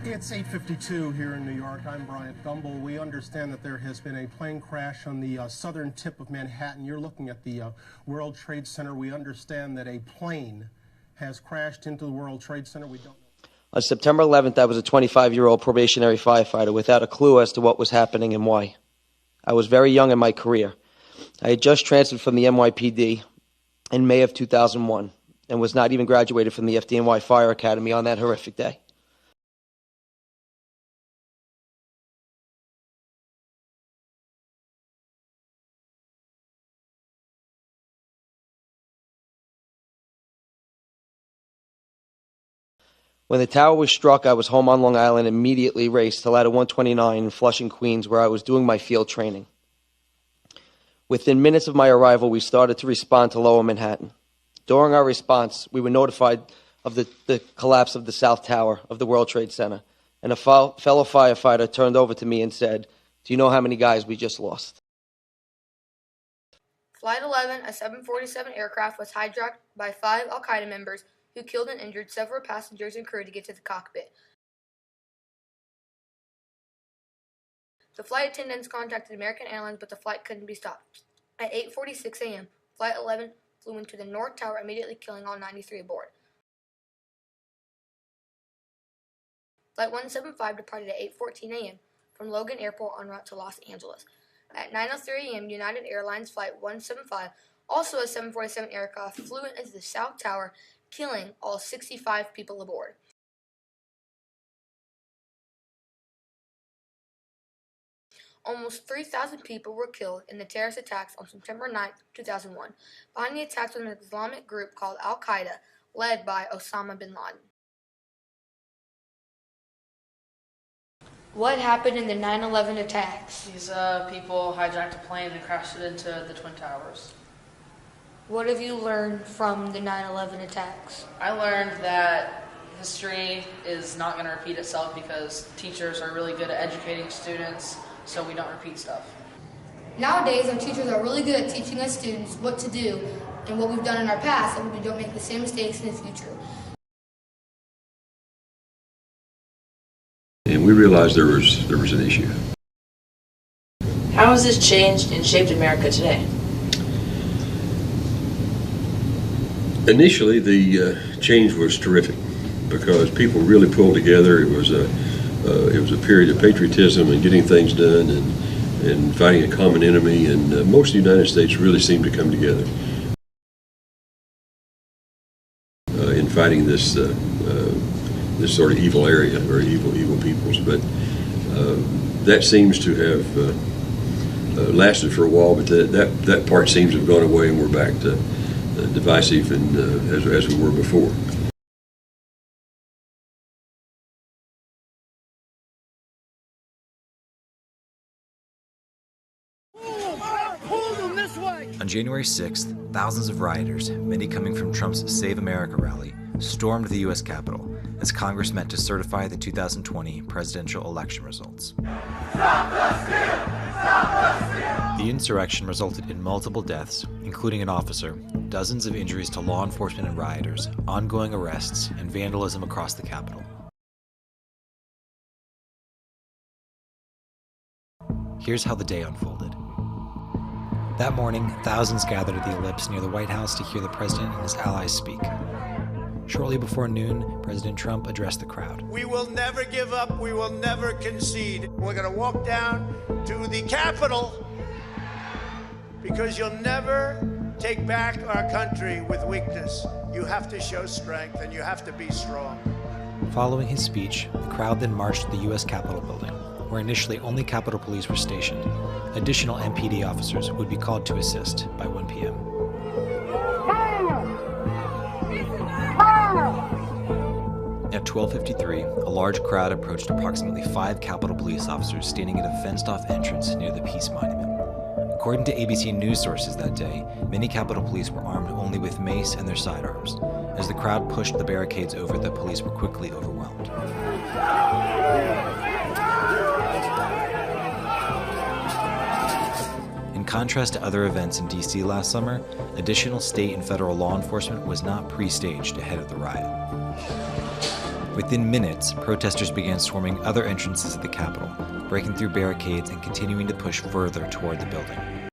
It's 8:52 here in New York. I'm Bryant Gumbel. We understand that there has been a plane crash on the southern tip of Manhattan. You're looking at the World Trade Center. We understand that a plane has crashed into the World Trade Center. We don't know. On September 11th, I was a 25-year-old probationary firefighter without a clue as to what was happening and why. I was very young in my career. I had just transferred from the NYPD in May of 2001 and was not even graduated from the FDNY Fire Academy on that horrific day. When the tower was struck, I was home on Long Island and immediately raced to Ladder 129 in Flushing, Queens, where I was doing my field training. Within minutes of my arrival, we started to respond to Lower Manhattan. During our response, we were notified of the collapse of the South Tower of the World Trade Center, and a fellow firefighter turned over to me and said, "Do you know how many guys we just lost?" Flight 11, a 747 aircraft, was hijacked by 5 al-Qaeda members who killed and injured several passengers and crew to get to the cockpit. The flight attendants contacted American Airlines, but the flight couldn't be stopped. At 8:46 a.m., Flight 11 flew into the North Tower, immediately killing all 93 aboard. Flight 175 departed at 8:14 a.m. from Logan Airport en route to Los Angeles. At 9:03 a.m., United Airlines Flight 175, also a 747 aircraft, flew into the South Tower, killing all 65 people aboard. Almost 3,000 people were killed in the terrorist attacks on September 9, 2001. Behind the attacks was an Islamic group called Al-Qaeda, led by Osama bin Laden. What happened in the 9/11 attacks? These people hijacked a plane and crashed it into the Twin Towers. What have you learned from the 9/11 attacks? I learned that history is not going to repeat itself because teachers are really good at educating students so we don't repeat stuff. Nowadays, our teachers are really good at teaching us students what to do and what we've done in our past so we don't make the same mistakes in the future. And we realized there was an issue. How has this changed and shaped America today? Initially, the change was terrific because people really pulled together. It was a period of patriotism and getting things done and fighting a common enemy. And most of the United States really seemed to come together in fighting this sort of evil area or evil peoples. But that seems to have lasted for a while. But that part seems to have gone away, and we're back to divisive and as we were before. On January 6th, thousands of rioters, many coming from Trump's Save America rally, stormed the U.S. Capitol as Congress met to certify the 2020 presidential election results. Stop the steal! Stop the steal! The insurrection resulted in multiple deaths, including an officer, dozens of injuries to law enforcement and rioters, ongoing arrests, and vandalism across the Capitol. Here's how the day unfolded. That morning, thousands gathered at the Ellipse near the White House to hear the president and his allies speak. Shortly before noon, President Trump addressed the crowd. We will never give up. We will never concede. We're going to walk down to the Capitol because you'll never take back our country with weakness. You have to show strength and you have to be strong. Following his speech, the crowd then marched to the U.S. Capitol building, where initially only Capitol Police were stationed. Additional MPD officers would be called to assist by 1 p.m. At 12:53, a large crowd approached approximately 5 Capitol Police officers standing at a fenced-off entrance near the Peace Monument. According to ABC News sources that day, many Capitol Police were armed only with mace and their sidearms. As the crowd pushed the barricades over, the police were quickly overwhelmed. In contrast to other events in D.C. last summer, additional state and federal law enforcement was not pre-staged ahead of the riot. Within minutes, protesters began storming other entrances of the Capitol, breaking through barricades and continuing to push further toward the building.